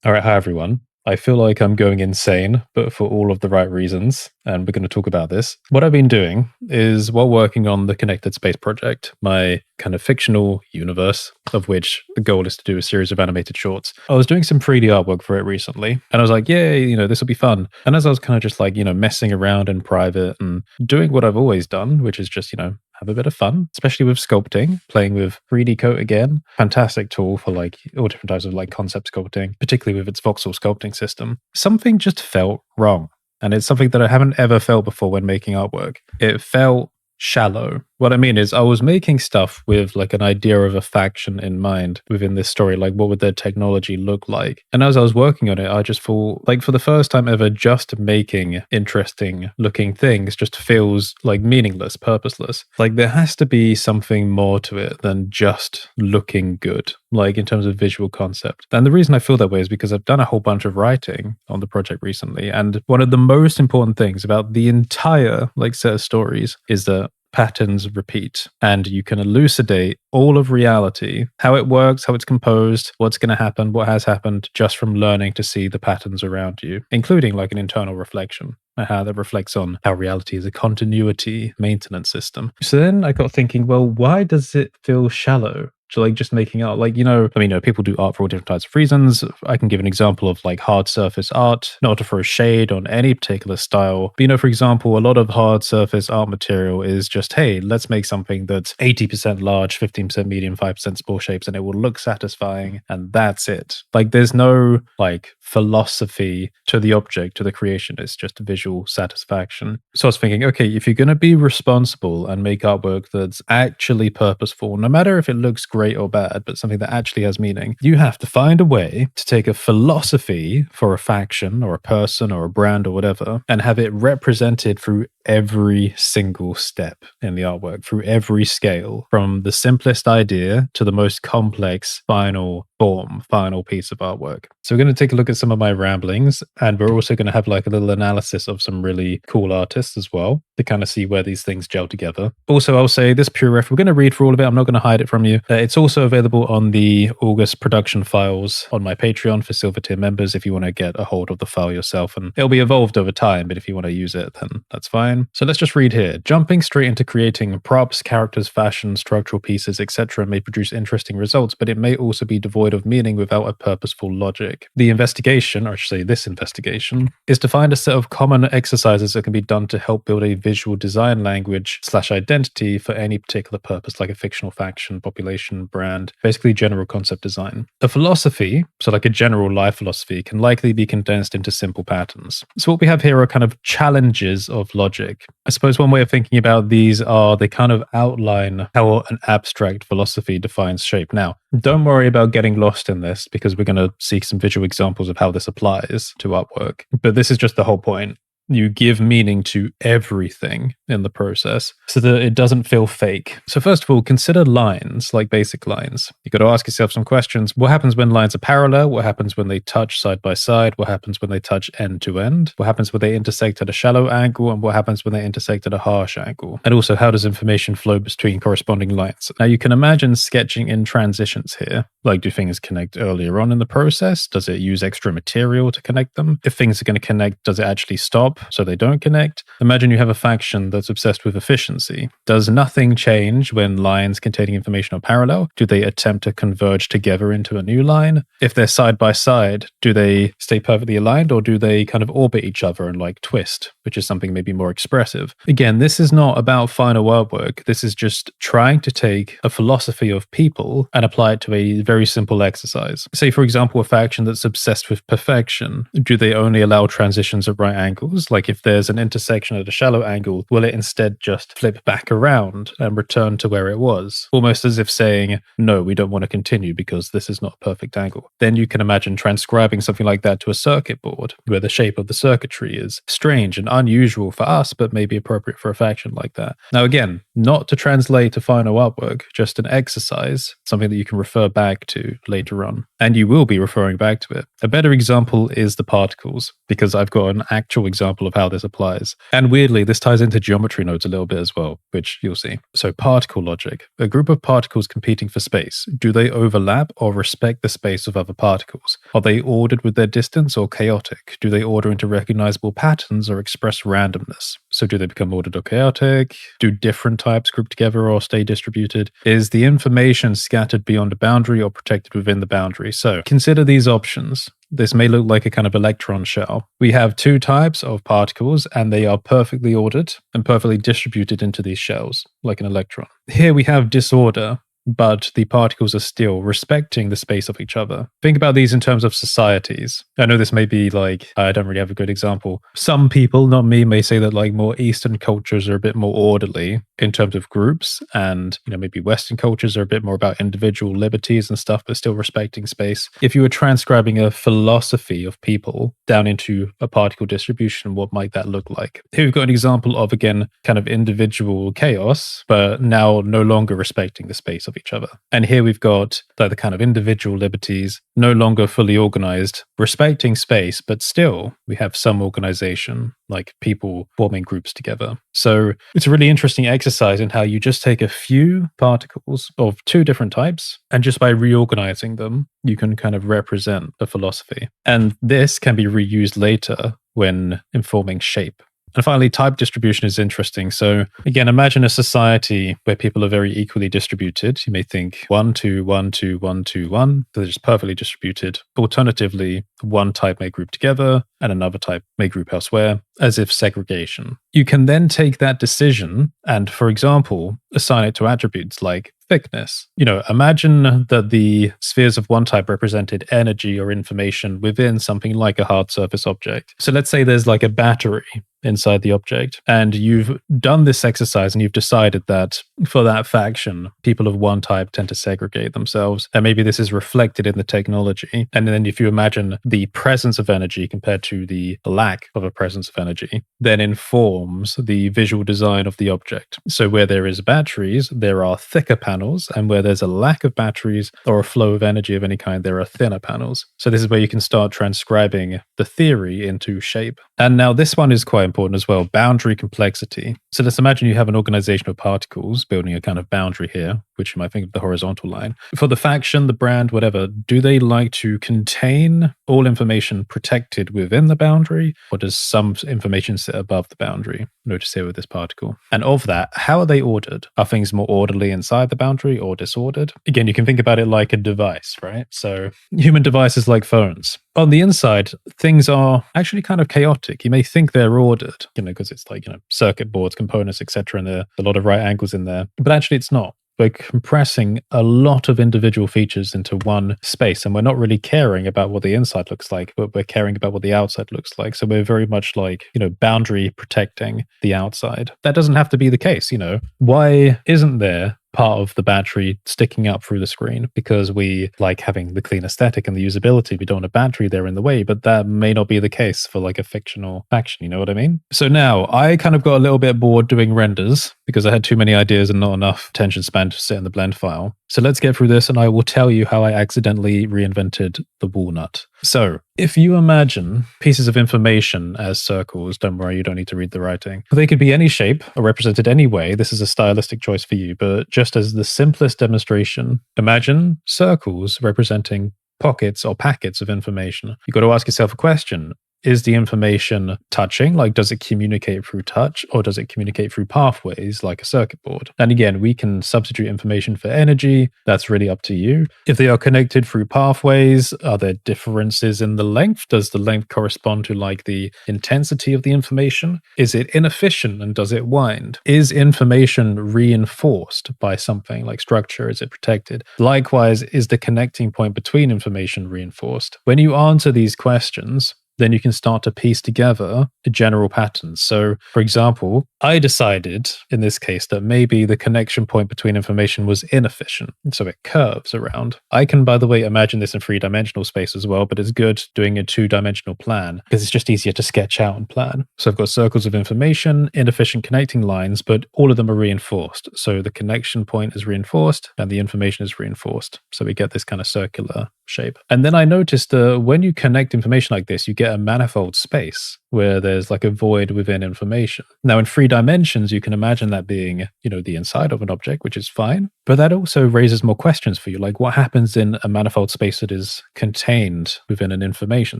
All right, hi everyone. I feel like I'm going insane, but for all of the right reasons, and we're going to talk about this. What I've been doing is while working on the Connected Space project, my kind of fictional universe, of which the goal is to do a series of animated shorts, I was doing some 3D artwork for it recently, and I was like, yay, this will be fun. And as I was kind of just like, messing around in private and doing what I've always done, which is just, have a bit of fun, especially with sculpting, playing with 3D Coat again. Fantastic tool for like all different types of like concept sculpting, particularly with its voxel sculpting system. Something just felt wrong. And it's something that I haven't ever felt before when making artwork. It felt shallow. What I mean is I was making stuff with like an idea of a faction in mind within this story, like what would their technology look like? And as I was working on it, I just thought like for the first time ever, just making interesting looking things just feels like meaningless, purposeless. Like there has to be something more to it than just looking good, like in terms of visual concept. And the reason I feel that way is because I've done a whole bunch of writing on the project recently. And one of the most important things about the entire like set of stories is that patterns repeat, and you can elucidate all of reality, how it works, how it's composed, what's going to happen, what has happened, just from learning to see the patterns around you, including like an internal reflection, how that reflects on how reality is a continuity maintenance system. So then I got thinking, well, why does it feel shallow? So like just making art, like, people do art for all different types of reasons. I can give an example of like hard surface art, not to throw shade on any particular style. But, for example, a lot of hard surface art material is just, hey, let's make something that's 80% large, 15% medium, 5% small shapes, and it will look satisfying. And that's it. Like there's no like philosophy to the object, to the creation. It's just visual satisfaction. So I was thinking, okay, if you're going to be responsible and make artwork that's actually purposeful, no matter if it looks great or bad, but something that actually has meaning, you have to find a way to take a philosophy for a faction or a person or a brand or whatever and have it represented through every single step in the artwork, through every scale, from the simplest idea to the most complex final form, final piece of artwork. So we're going to take a look at some of my ramblings, and we're also going to have like a little analysis of some really cool artists as well to kind of see where these things gel together. Also, I'll say this pure ref, we're going to read through all of it. I'm not going to hide it from you. It's also available on the August production files on my Patreon for silver tier members if you want to get a hold of the file yourself, and it'll be evolved over time, but if you want to use it, then that's fine. So let's just read here. Jumping straight into creating props, characters, fashion, structural pieces, etc. may produce interesting results, but it may also be devoid of meaning without a purposeful logic. The investigation, or I should say this investigation, is to find a set of common exercises that can be done to help build a visual design language / identity for any particular purpose, like a fictional faction, population, brand, basically general concept design. A philosophy, so like a general life philosophy, can likely be condensed into simple patterns. So what we have here are kind of challenges of logic. I suppose one way of thinking about these are they kind of outline how an abstract philosophy defines shape. Now, don't worry about getting lost in this because we're going to see some visual examples of how this applies to artwork. But this is just the whole point. You give meaning to everything in the process so that it doesn't feel fake. So first of all, consider lines, like basic lines. You got to ask yourself some questions. What happens when lines are parallel? What happens when they touch side by side? What happens when they touch end to end? What happens when they intersect at a shallow angle? And what happens when they intersect at a harsh angle? And also, how does information flow between corresponding lines? Now, you can imagine sketching in transitions here. Like, do things connect earlier on in the process? Does it use extra material to connect them? If things are going to connect, does it actually stop so they don't connect? Imagine you have a faction that's obsessed with efficiency. Does nothing change when lines containing information are parallel? Do they attempt to converge together into a new line? If they're side by side, do they stay perfectly aligned or do they kind of orbit each other and like twist, which is something maybe more expressive? Again, this is not about final artwork. This is just trying to take a philosophy of people and apply it to a very simple exercise. Say, for example, a faction that's obsessed with perfection. Do they only allow transitions at right angles? Like if there's an intersection at a shallow angle, will it instead just flip back around and return to where it was? Almost as if saying, no, we don't want to continue because this is not a perfect angle. Then you can imagine transcribing something like that to a circuit board, where the shape of the circuitry is strange and unusual for us, but maybe appropriate for a faction like that. Now again, not to translate to final artwork, just an exercise, something that you can refer back to later on. And you will be referring back to it. A better example is the particles, because I've got an actual example example of how this applies. And weirdly, this ties into geometry nodes a little bit as well, which you'll see. So particle logic. A group of particles competing for space. Do they overlap or respect the space of other particles? Are they ordered with their distance or chaotic? Do they order into recognizable patterns or express randomness? So do they become ordered or chaotic? Do different types group together or stay distributed? Is the information scattered beyond a boundary or protected within the boundary? So consider these options. This may look like a kind of electron shell. We have two types of particles, and they are perfectly ordered and perfectly distributed into these shells, like an electron. Here we have disorder, but the particles are still respecting the space of each other. Think about these in terms of societies. I know this may be like, I don't really have a good example. Some people, not me, may say that like more Eastern cultures are a bit more orderly in terms of groups, and maybe Western cultures are a bit more about individual liberties and stuff, but still respecting space. If you were transcribing a philosophy of people down into a particle distribution, what might that look like? Here we've got an example of, again, kind of individual chaos, but now no longer respecting the space of each other. And here we've got the kind of individual liberties, no longer fully organized, respecting space, but still we have some organization, like people forming groups together. So it's a really interesting exercise in how you just take a few particles of two different types, and just by reorganizing them, you can kind of represent a philosophy. And this can be reused later when informing shape. And finally, type distribution is interesting. So again, imagine a society where people are very equally distributed. You may think 1, 2, 1, 2, 1, 2, 1. They're just perfectly distributed. Alternatively, one type may group together and another type may group elsewhere, as if segregation. You can then take that decision and, for example, assign it to attributes like thickness. Imagine that the spheres of one type represented energy or information within something like a hard surface object. So let's say there's like a battery inside the object, and you've done this exercise and you've decided that for that faction, people of one type tend to segregate themselves, and maybe this is reflected in the technology. And then if you imagine the presence of energy compared to the lack of a presence of energy, then informs the visual design of the object. So where there is batteries, there are thicker panels, and where there's a lack of batteries or a flow of energy of any kind, there are thinner panels. So this is where you can start transcribing the theory into shape. And now this one is quite important as well, boundary complexity. So let's imagine you have an organization of particles building a kind of boundary here, which you might think of the horizontal line. For the faction, the brand, whatever, do they like to contain all information protected within the boundary, or does some information sit above the boundary? Notice here with this particle. And of that, how are they ordered? Are things more orderly inside the boundary or disordered? Again, you can think about it like a device, right? So human devices like phones. On the inside, things are actually kind of chaotic. You may think they're ordered, because it's like, circuit boards, components, etc. And there are a lot of right angles in there. But actually it's not. We're compressing a lot of individual features into one space, and we're not really caring about what the inside looks like, but we're caring about what the outside looks like. So we're very much like, boundary protecting the outside. That doesn't have to be the case, Why isn't there part of the battery sticking up through the screen? Because we like having the clean aesthetic and the usability. We don't want a battery there in the way, but that may not be the case for like a fictional faction, you know what I mean? So now I kind of got a little bit bored doing renders because I had too many ideas and not enough attention span to sit in the blend file. So let's get through this and I will tell you how I accidentally reinvented the walnut. So if you imagine pieces of information as circles, don't worry, you don't need to read the writing. They could be any shape or represented any way. This is a stylistic choice for you, but just as the simplest demonstration, imagine circles representing pockets or packets of information. You've got to ask yourself a question. Is the information touching? Like, does it communicate through touch, or does it communicate through pathways like a circuit board? And again, we can substitute information for energy. That's really up to you. If they are connected through pathways, are there differences in the length? Does the length correspond to like the intensity of the information? Is it inefficient and does it wind? Is information reinforced by something like structure? Is it protected? Likewise, is the connecting point between information reinforced? When you answer these questions, then you can start to piece together general patterns. So, for example, I decided in this case that maybe the connection point between information was inefficient, so it curves around. I can, by the way, imagine this in three-dimensional space as well, but it's good doing a two-dimensional plan because it's just easier to sketch out and plan. So I've got circles of information, inefficient connecting lines, but all of them are reinforced. So the connection point is reinforced and the information is reinforced. So we get this kind of circular shape. And then I noticed that when you connect information like this, you get a manifold space where there's like a void within information. Now, in 3 dimensions, you can imagine that being, the inside of an object, which is fine. But that also raises more questions for you, like what happens in a manifold space that is contained within an information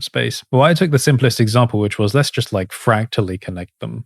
space? Well, I took the simplest example, which was let's just like fractally connect them,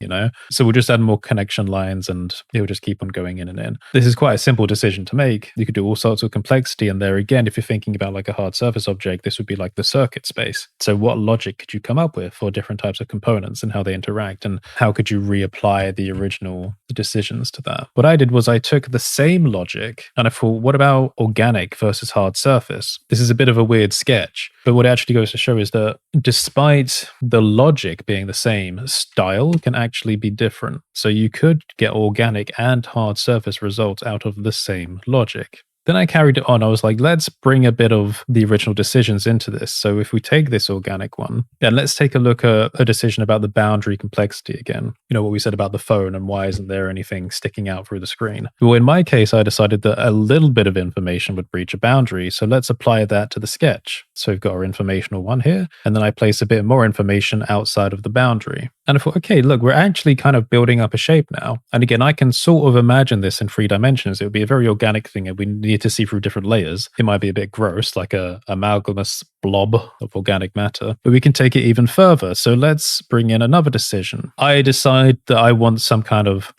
So we'll just add more connection lines and it will just keep on going in and in. This is quite a simple decision to make. You could do all sorts of complexity. And there again, if you're thinking about like a hard surface object, this would be like the circuit space. So what logic could you come up with for different types of components and how they interact? And how could you reapply the original decisions to that? What I did was I took the same logic and I thought, what about organic versus hard surface? This is a bit of a weird sketch, but what it actually goes to show is that despite the logic being the same, style can actually be different. So you could get organic and hard surface results out of the same logic. Then I carried it on. I was like, let's bring a bit of the original decisions into this. So if we take this organic one, then let's take a look at a decision about the boundary complexity again. What we said about the phone and why isn't there anything sticking out through the screen? Well, in my case, I decided that a little bit of information would breach a boundary. So let's apply that to the sketch. So we've got our informational one here, and then I place a bit more information outside of the boundary. And I thought, okay, look, we're actually kind of building up a shape now. And again, I can sort of imagine this in 3 dimensions. It would be a very organic thing, and we need to see through different layers. It might be a bit gross, like a amalgamous blob of organic matter, but we can take it even further. So let's bring in another decision. I decide that I want some kind of,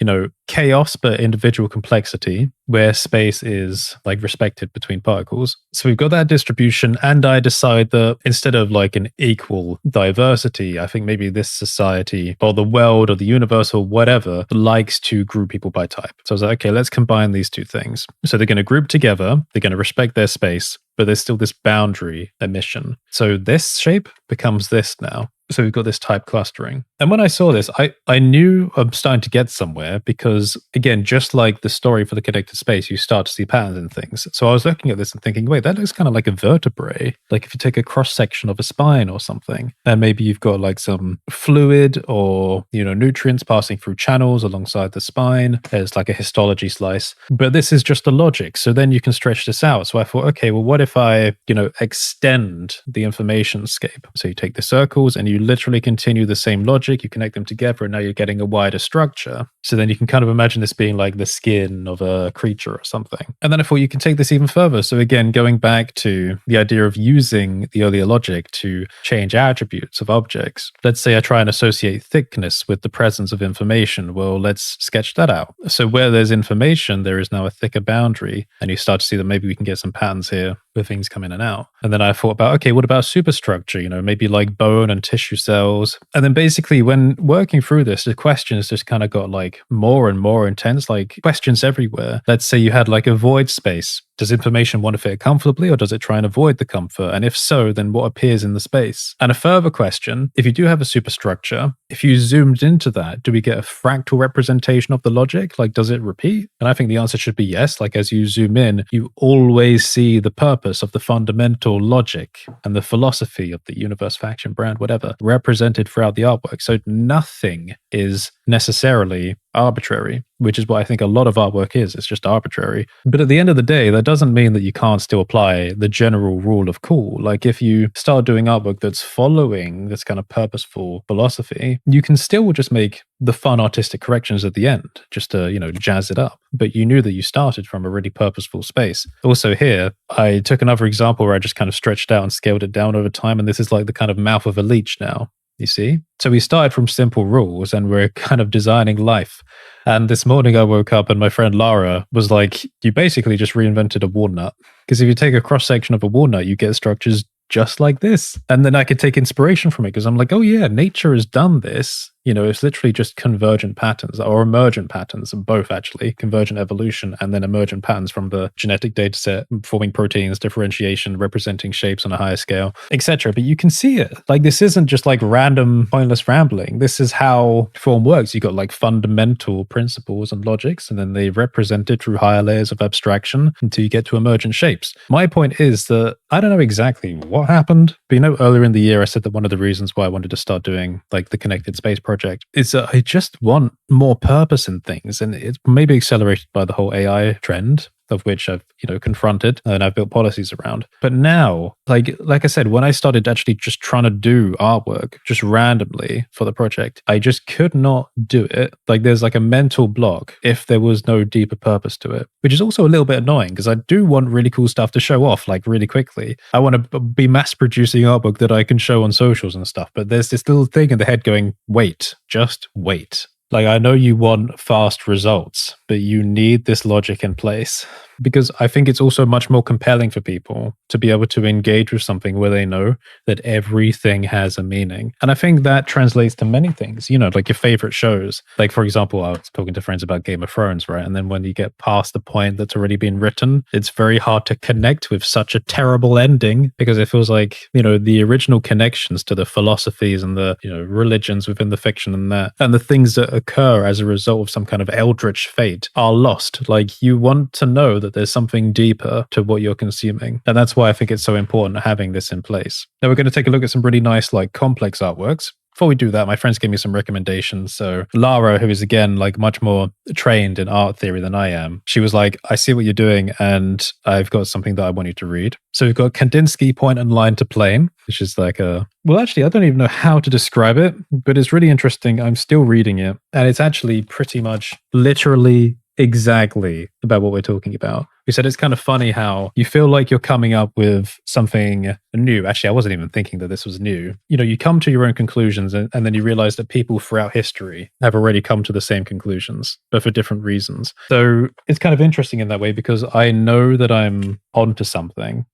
chaos, but individual complexity where space is like respected between particles. So we've got that distribution, and I decide that instead of like an equal diversity, I think maybe this society or the world or the universe or whatever likes to group people by type. So I was like, okay, let's combine these two things. So they're going to group together, they're going to respect their space, but there's still this boundary emission. So this shape becomes this now. So we've got this type clustering. And when I saw this, I knew I'm starting to get somewhere because, again, just like the story for the connected space, you start to see patterns in things. So I was looking at this and thinking, wait, that looks kind of like a vertebrae. Like if you take a cross-section of a spine or something, and maybe you've got like some fluid or, nutrients passing through channels alongside the spine. There's like a histology slice. But this is just the logic. So then you can stretch this out. So I thought, okay, well, what if I, extend the information scape? So you take the circles and you literally continue the same logic, you connect them together, and now you're getting a wider structure. So then you can kind of imagine this being like the skin of a creature or something. And then I thought you can take this even further. So again, going back to the idea of using the earlier logic to change attributes of objects. Let's say I try and associate thickness with the presence of information. Well, let's sketch that out. So where there's information, there is now a thicker boundary, and you start to see that maybe we can get some patterns here where things come in and out. And then I thought about, okay, what about superstructure? Maybe like bone and tissue cells. And then basically when working through this, the questions just kind of got like more and more intense, like questions everywhere. Let's say you had like a void space. Does information want to fit comfortably, or does it try and avoid the comfort? And if so, then what appears in the space? And a further question, if you do have a superstructure, if you zoomed into that, do we get a fractal representation of the logic? Like, does it repeat? And I think the answer should be yes. Like, as you zoom in, you always see the purpose of the fundamental logic and the philosophy of the universe, faction, brand, whatever, represented throughout the artwork. So nothing is necessarily arbitrary, which is what I think a lot of artwork is. It's just arbitrary. But at the end of the day, that doesn't mean that you can't still apply the general rule of cool. Like if you start doing artwork that's following this kind of purposeful philosophy, you can still just make the fun artistic corrections at the end, just to, jazz it up. But you knew that you started from a really purposeful space. Also here, I took another example where I just kind of stretched out and scaled it down over time. And this is like the kind of mouth of a leech now. You see? So we started from simple rules and we're kind of designing life. And this morning I woke up and my friend Lara was like, you basically just reinvented a walnut. Because if you take a cross section of a walnut, you get structures just like this. And then I could take inspiration from it because I'm like, oh yeah, nature has done this. It's literally just convergent patterns or emergent patterns, both actually, convergent evolution and then emergent patterns from the genetic data set, forming proteins, differentiation, representing shapes on a higher scale, etc. But you can see it. Like this isn't just like random, pointless rambling. This is how form works. You got like fundamental principles and logics, and then they represented through higher layers of abstraction until you get to emergent shapes. My point is that I don't know exactly what happened, but earlier in the year, I said that one of the reasons why I wanted to start doing like the connected space project is that I just want more purpose in things. And it's maybe accelerated by the whole AI trend. of which I've, confronted and I've built policies around. But now, like I said, when I started actually just trying to do artwork just randomly for the project, I just could not do it. Like there's like a mental block if there was no deeper purpose to it, which is also a little bit annoying because I do want really cool stuff to show off like really quickly. I want to be mass producing artwork that I can show on socials and stuff. But there's this little thing in the head going, wait, just wait. Like, I know you want fast results, but you need this logic in place because I think it's also much more compelling for people to be able to engage with something where they know that everything has a meaning. And I think that translates to many things, like your favorite shows. Like, for example, I was talking to friends about Game of Thrones, right? And then when you get past the point that's already been written, it's very hard to connect with such a terrible ending because it feels like, the original connections to the philosophies and the, religions within the fiction and the things that occur as a result of some kind of eldritch fate are lost. Like, you want to know that there's something deeper to what you're consuming. And that's why I think it's so important having this in place. Now we're going to take a look at some really nice, like complex artworks. Before we do that, my friends gave me some recommendations. So Lara, who is again like much more trained in art theory than I am, she was like, I see what you're doing and I've got something that I want you to read. So we've got Kandinsky Point and Line to Plane, which is like well, actually, I don't even know how to describe it, but it's really interesting. I'm still reading it. And it's actually pretty much literally exactly about what we're talking about. We said it's kind of funny how you feel like you're coming up with something new. Actually, I wasn't even thinking that this was new. You come to your own conclusions and then you realize that people throughout history have already come to the same conclusions, but for different reasons. So it's kind of interesting in that way because I know that I'm onto something,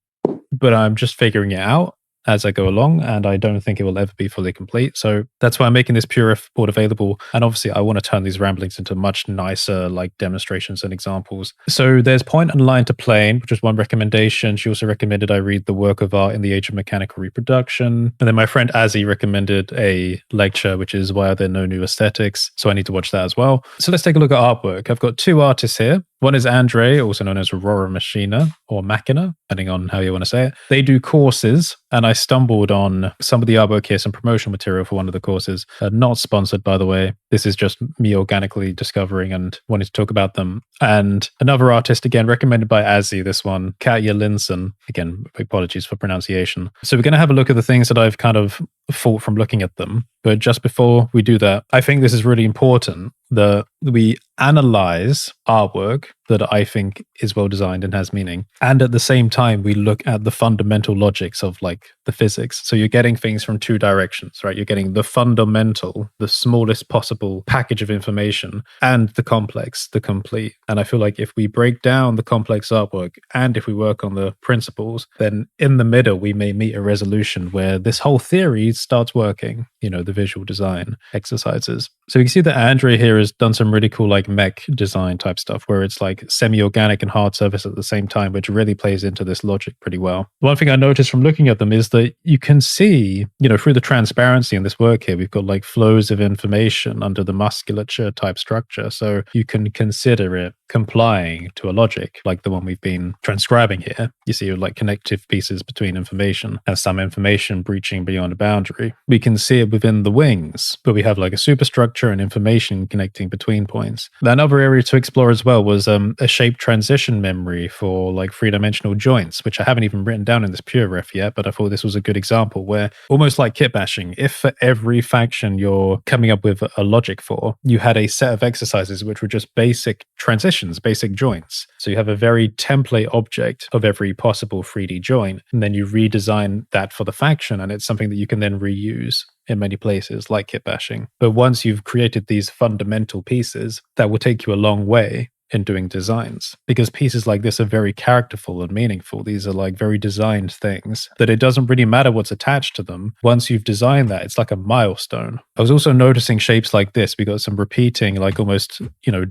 but I'm just figuring it out as I go along, and I don't think it will ever be fully complete. So that's why I'm making this purif board available. And obviously, I want to turn these ramblings into much nicer like demonstrations and examples. So there's Point and Line to Plane, which is one recommendation. She also recommended I read The Work of Art in the Age of Mechanical Reproduction. And then my friend Azzy recommended a lecture, which is Why Are There No New Aesthetics? So I need to watch that as well. So let's take a look at artwork. I've got two artists here. One is Andre, also known as Aurora Machina or Machina, depending on how you want to say it. They do courses, and I stumbled on some of the artwork here, some promotional material for one of the courses. Not sponsored, by the way. This is just me organically discovering and wanting to talk about them. And another artist, again, recommended by Azzy, this one, Katja Linson. Again, apologies for pronunciation. So we're going to have a look at the things that I've kind of thought from looking at them. But just before we do that, I think this is really important that we analyze artwork that I think is well designed and has meaning. And at the same time, we look at the fundamental logics of like the physics. So you're getting things from two directions, right? You're getting the fundamental, the smallest possible package of information, and the complex, the complete. And I feel like if we break down the complex artwork and if we work on the principles, then in the middle, we may meet a resolution where this whole theory starts working, the visual design exercises. So you can see that Andre here has done some really cool like mech design type stuff where it's like semi-organic and hard surface at the same time, which really plays into this logic pretty well. One thing I noticed from looking at them is that you can see, through the transparency in this work here, we've got like flows of information under the musculature type structure. So you can consider it complying to a logic like the one we've been transcribing here. You see like connective pieces between information and some information breaching beyond a boundary. We can see it within the wings, but we have like a superstructure and information connecting between points. Another area to explore as well was a shape transition memory for like three-dimensional joints, which I haven't even written down in this pure ref yet, but I thought this was a good example where almost like kit bashing, if for every faction you're coming up with a logic for, you had a set of exercises which were just basic transitions, basic joints. So you have a very template object of every possible 3D joint, and then you redesign that for the faction, and it's something that you can then reuse in many places like kit bashing. But once you've created these fundamental pieces, that will take you a long way in doing designs, because pieces like this are very characterful and meaningful. These are like very designed things that it doesn't really matter what's attached to them. Once you've designed that, it's like a milestone. I was also noticing shapes like this. We got some repeating, like almost,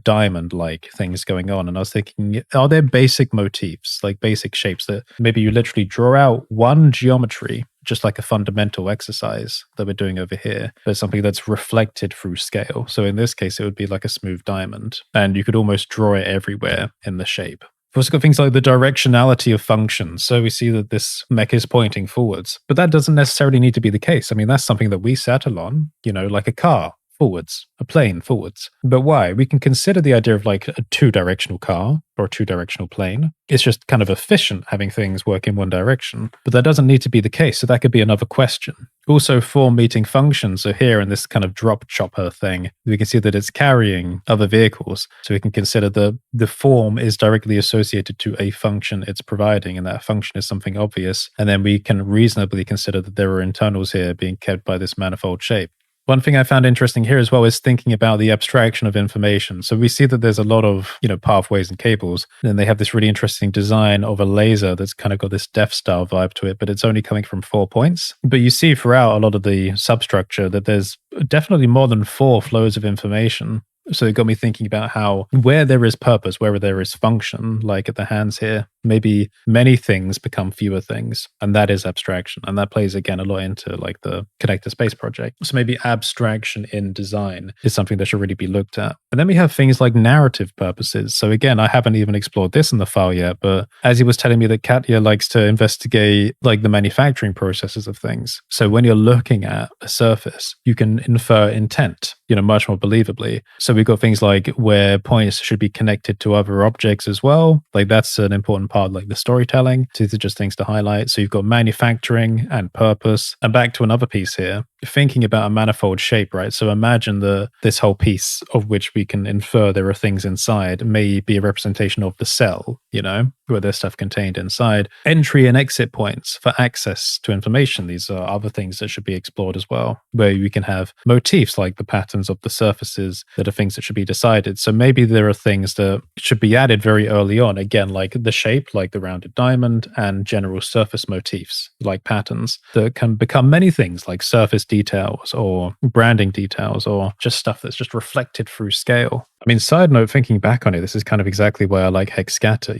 diamond-like things going on. And I was thinking, are there basic motifs, like basic shapes that maybe you literally draw out one geometry, just like a fundamental exercise that we're doing over here, but something that's reflected through scale. So in this case, it would be like a smooth diamond, and you could almost draw it everywhere in the shape. We've also got things like the directionality of functions. So we see that this mech is pointing forwards, but that doesn't necessarily need to be the case. I mean, that's something that we settle on, like a car. forwards, a plane forwards. But why? We can consider the idea of like a two-directional car or a two-directional plane. It's just kind of efficient having things work in one direction. But that doesn't need to be the case, so that could be another question. Also, form meeting function. So here in this kind of drop chopper thing, we can see that it's carrying other vehicles. So we can consider the form is directly associated to a function it's providing, and that function is something obvious. And then we can reasonably consider that there are internals here being kept by this manifold shape. One thing I found interesting here as well is thinking about the abstraction of information. So we see that there's a lot of, pathways and cables, and they have this really interesting design of a laser that's kind of got this Death Star vibe to it, but it's only coming from 4 points. But you see throughout a lot of the substructure that there's definitely more than 4 flows of information. So it got me thinking about how where there is purpose, where there is function, like at the hands here, maybe many things become fewer things. And that is abstraction. And that plays again a lot into like the connected space project. So maybe abstraction in design is something that should really be looked at. And then we have things like narrative purposes. So again, I haven't even explored this in the file yet, but as he was telling me that Katya likes to investigate like the manufacturing processes of things. So when you're looking at a surface, you can infer intent, much more believably. So we've got things like where points should be connected to other objects as well. Like that's an important part, like the storytelling. So these are just things to highlight. So you've got manufacturing and purpose. And back to another piece here, thinking about a manifold shape, right? So imagine this whole piece of which we can infer there are things inside may be a representation of the cell, where there's stuff contained inside. Entry and exit points for access to information. These are other things that should be explored as well, where we can have motifs like the patterns of the surfaces that are things that should be decided. So maybe there are things that should be added very early on. Again, like the shape, like the rounded diamond, and general surface motifs, like patterns that can become many things like surface details or branding details or just stuff that's just reflected through scale. I mean, side note, thinking back on it, this is kind of exactly why I like hex scatter,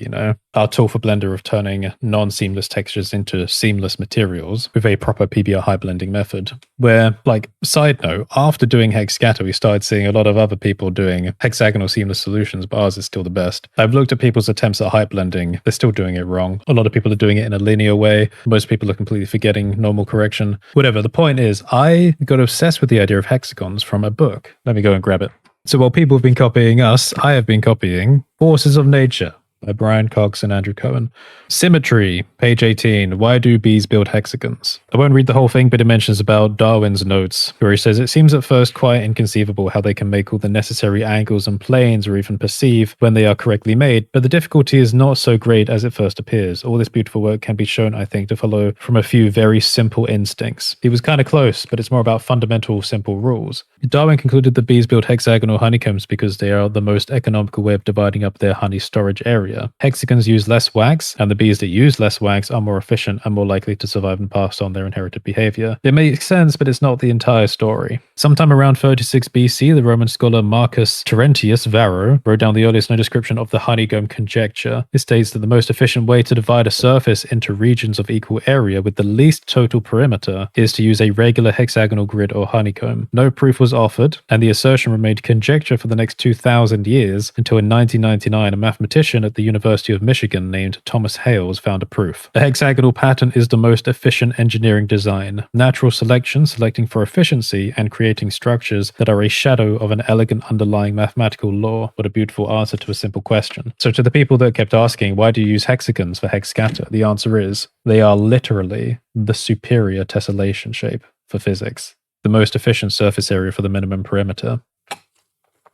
Our tool for Blender of turning non-seamless textures into seamless materials with a proper PBR high blending method. Where, like, side note, after doing hex scatter, we started seeing a lot of other people doing hexagonal seamless solutions, but ours is still the best. I've looked at people's attempts at height blending. They're still doing it wrong. A lot of people are doing it in a linear way. Most people are completely forgetting normal correction. Whatever. The point is, I got obsessed with the idea of hexagons from a book. Let me go and grab it. So while people have been copying us, I have been copying Forces of Nature by Brian Cox and Andrew Cohen. Symmetry, page 18. Why do bees build hexagons? I won't read the whole thing, but it mentions about Darwin's notes, where he says, it seems at first quite inconceivable how they can make all the necessary angles and planes or even perceive when they are correctly made, but the difficulty is not so great as it first appears. All this beautiful work can be shown, I think, to follow from a few very simple instincts. He was kind of close, but it's more about fundamental, simple rules. Darwin concluded that bees build hexagonal honeycombs because they are the most economical way of dividing up their honey storage area. Hexagons use less wax, and the bees that use less wax are more efficient and more likely to survive and pass on their inherited behavior. It makes sense, but it's not the entire story. Sometime around 36 BC, the Roman scholar Marcus Terentius Varro wrote down the earliest known description of the honeycomb conjecture. It states that the most efficient way to divide a surface into regions of equal area with the least total perimeter is to use a regular hexagonal grid or honeycomb. No proof was offered, and the assertion remained conjecture for the next 2,000 years until in 1999 a mathematician at the University of Michigan named Thomas Hales found a proof. A hexagonal pattern is the most efficient engineering design. Natural selection, selecting for efficiency, and creating structures that are a shadow of an elegant underlying mathematical law. What a beautiful answer to a simple question. So to the people that kept asking, why do you use hexagons for hex scatter? The answer is, they are literally the superior tessellation shape for physics. The most efficient surface area for the minimum perimeter.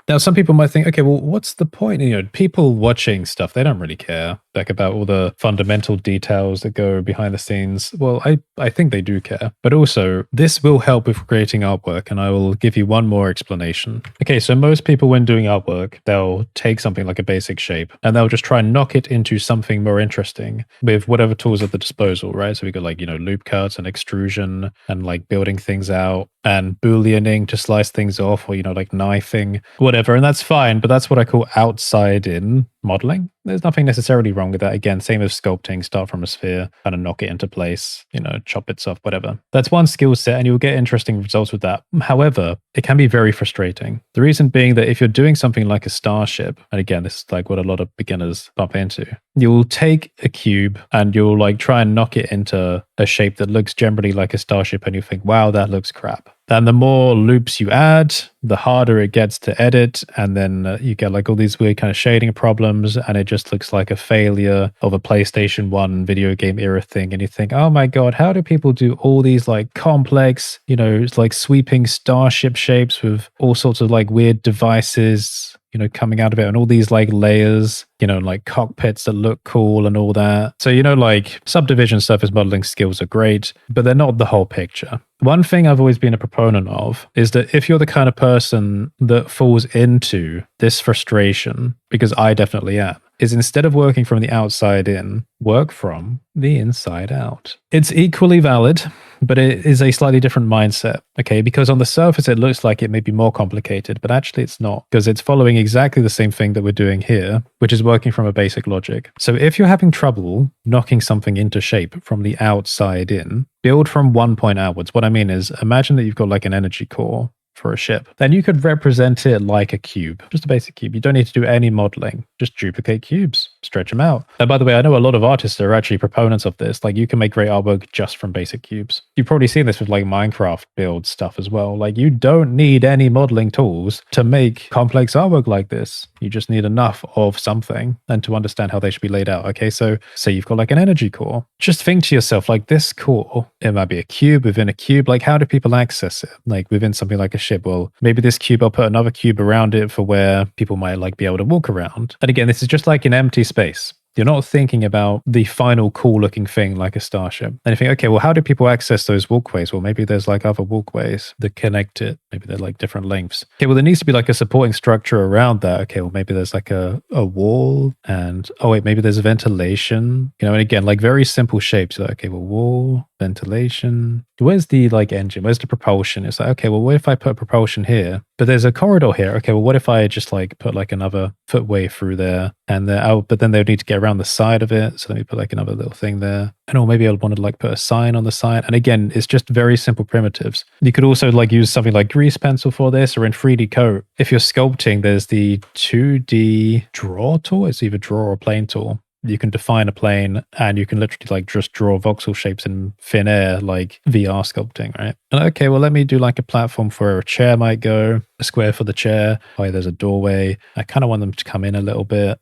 Now, some people might think, okay, well, what's the point? People watching stuff, they don't really care like about all the fundamental details that go behind the scenes. Well, I think they do care. But also, this will help with creating artwork, and I will give you one more explanation. Okay, so most people when doing artwork, they'll take something like a basic shape, and they'll just try and knock it into something more interesting with whatever tools at the disposal, right? So we got loop cuts and extrusion and building things out and booleaning to slice things off or, knifing, whatever. And that's fine, but that's what I call outside in. modeling. There's nothing necessarily wrong with that. Again, same as sculpting, start from a sphere, kind of knock it into place, chop bits off, whatever. That's one skill set and you'll get interesting results with that. However, it can be very frustrating. The reason being that if you're doing something like a starship, and again, this is like what a lot of beginners bump into, you'll take a cube and you'll like try and knock it into a shape that looks generally like a starship and you think, wow, that looks crap. And the more loops you add, the harder it gets to edit. And then you get like all these weird kind of shading problems. And it just looks like a failure of a PlayStation 1 video game era thing. And you think, oh my God, how do people do all these like complex, like sweeping starship shapes with all sorts of like weird devices, coming out of it and all these like layers, like cockpits that look cool and all that. So, like subdivision surface modeling skills are great, but they're not the whole picture. One thing I've always been a proponent of is that if you're the kind of person that falls into this frustration, because I definitely am, is instead of working from the outside in, work from the inside out. It's equally valid, but it is a slightly different mindset, okay? Because on the surface, it looks like it may be more complicated, but actually it's not, because it's following exactly the same thing that we're doing here, which is working from a basic logic. So if you're having trouble knocking something into shape from the outside in, build from one point outwards. What I mean is, imagine that you've got like an energy core for a ship. Then you could represent it like a cube, just a basic cube. You don't need to do any modeling, just duplicate cubes, stretch them out. And by the way, I know a lot of artists are actually proponents of this. Like you can make great artwork just from basic cubes. You've probably seen this with like Minecraft build stuff as well. Like you don't need any modeling tools to make complex artwork like this. You just need enough of something and to understand how they should be laid out. Okay, so say you've got like an energy core. Just think to yourself, like this core, it might be a cube within a cube. Like how do people access it? Like within something like a ship, well, maybe this cube, I'll put another cube around it for where people might like be able to walk around. And again, this is just like an empty space. You're not thinking about the final cool looking thing like a starship. And you think, okay, well, how do people access those walkways? Well, maybe there's like other walkways that connect it. Maybe they're like different lengths. Okay, well, there needs to be like a supporting structure around that. Okay, well, maybe there's like a wall and, oh wait, maybe there's ventilation. And again, like very simple shapes. Like, okay, well, wall, ventilation. Where's the like engine? Where's the propulsion? It's like, okay, well, what if I put propulsion here? But there's a corridor here. Okay, well, what if I just like put like another footway through there and but then they would need to get around the side of it. So let me put like another little thing there. And or maybe I would want to like put a sign on the side. And again, it's just very simple primitives. You could also like use something like grease pencil for this or in 3D Coat. If you're sculpting, there's the 2D draw tool. It's either draw or plane tool. You can define a plane and you can literally like just draw voxel shapes in thin air, like VR sculpting, right? And okay, well, let me do like a platform for where a chair might go, a square for the chair. Oh, there's a doorway. I kind of want them to come in a little bit,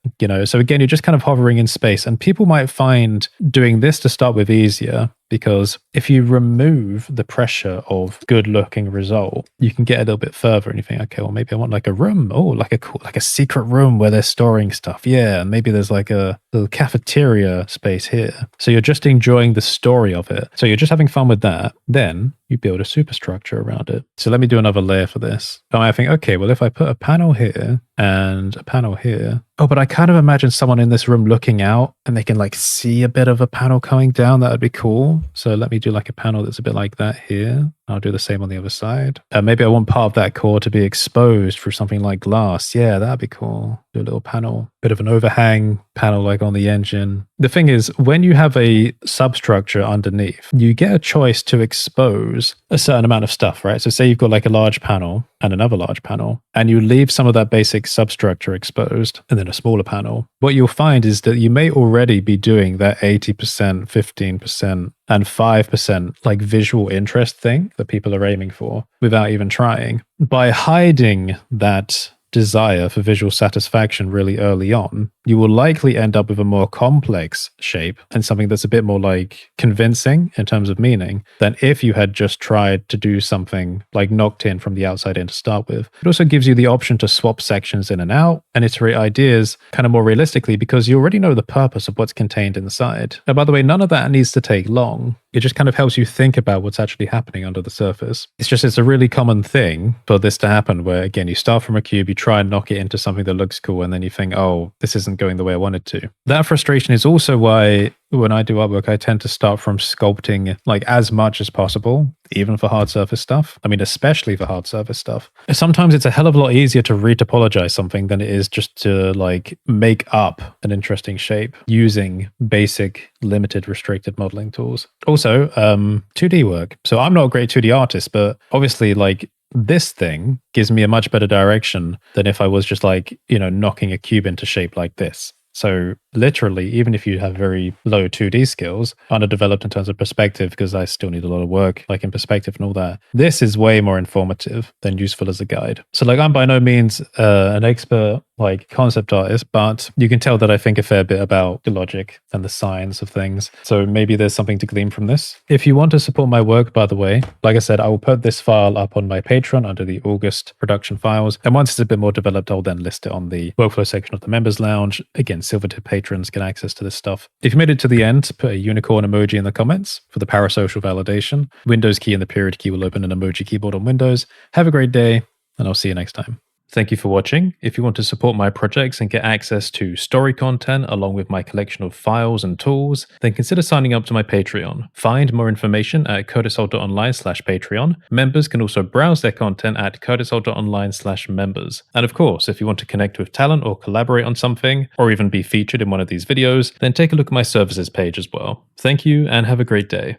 So again, you're just kind of hovering in space and people might find doing this to start with easier because if you remove the pressure of good looking result, you can get a little bit further and you think, okay, well, maybe I want like a room. Oh, like a secret room where they're storing stuff. Yeah. And maybe there's like a little cafeteria space here. So you're just enjoying the story of it. So you're just having fun with that. Then you build a superstructure around it. So let me do another layer for this. And I think, okay, well, if I put a panel here and a panel here, oh, but I kind of imagine someone in this room looking out and they can like see a bit of a panel coming down. That would be cool. So let me do like a panel that's a bit like that here. I'll do the same on the other side. Maybe I want part of that core to be exposed through something like glass. Yeah, that'd be cool. Do a little panel, bit of an overhang panel like on the engine. The thing is, when you have a substructure underneath, you get a choice to expose a certain amount of stuff, right? So say you've got like a large panel and another large panel, and you leave some of that basic substructure exposed and then a smaller panel. What you'll find is that you may already be doing that 80%, 15%, and 5% like visual interest thing that people are aiming for without even trying. By hiding that desire for visual satisfaction really early on, you will likely end up with a more complex shape and something that's a bit more like convincing in terms of meaning than if you had just tried to do something like knocked in from the outside in to start with. It also gives you the option to swap sections in and out and iterate ideas kind of more realistically because you already know the purpose of what's contained inside. And by the way, none of that needs to take long. It just kind of helps you think about what's actually happening under the surface. It's a really common thing for this to happen where, again, you start from a cube, you try and knock it into something that looks cool, and then you think, oh, this isn't isn't going the way I want it to. That frustration is also why when I do artwork, I tend to start from sculpting like as much as possible, even for hard surface stuff. I mean, especially for hard surface stuff. Sometimes it's a hell of a lot easier to retopologize something than it is just to like make up an interesting shape using basic, limited, restricted modeling tools. Also, 2D work. So I'm not a great 2D artist, but obviously like this thing gives me a much better direction than if I was just like, knocking a cube into shape like this. So literally, even if you have very low 2D skills, underdeveloped in terms of perspective, because I still need a lot of work, like in perspective and all that, this is way more informative than useful as a guide. So like I'm by no means an expert like concept artist, but you can tell that I think a fair bit about the logic and the science of things. So maybe there's something to glean from this. If you want to support my work, by the way, like I said, I will put this file up on my Patreon under the August production files. And once it's a bit more developed, I'll then list it on the workflow section of the members lounge. Again, silver tip patrons get access to this stuff. If you made it to the end, put a unicorn emoji in the comments for the parasocial validation. Windows key and the period key will open an emoji keyboard on Windows. Have a great day, and I'll see you next time. Thank you for watching. If you want to support my projects and get access to story content along with my collection of files and tools, then consider signing up to my Patreon. Find more information at curtisholt.online/Patreon. Members can also browse their content at curtisholt.online/members. And of course, if you want to connect with talent or collaborate on something, or even be featured in one of these videos, then take a look at my services page as well. Thank you and have a great day.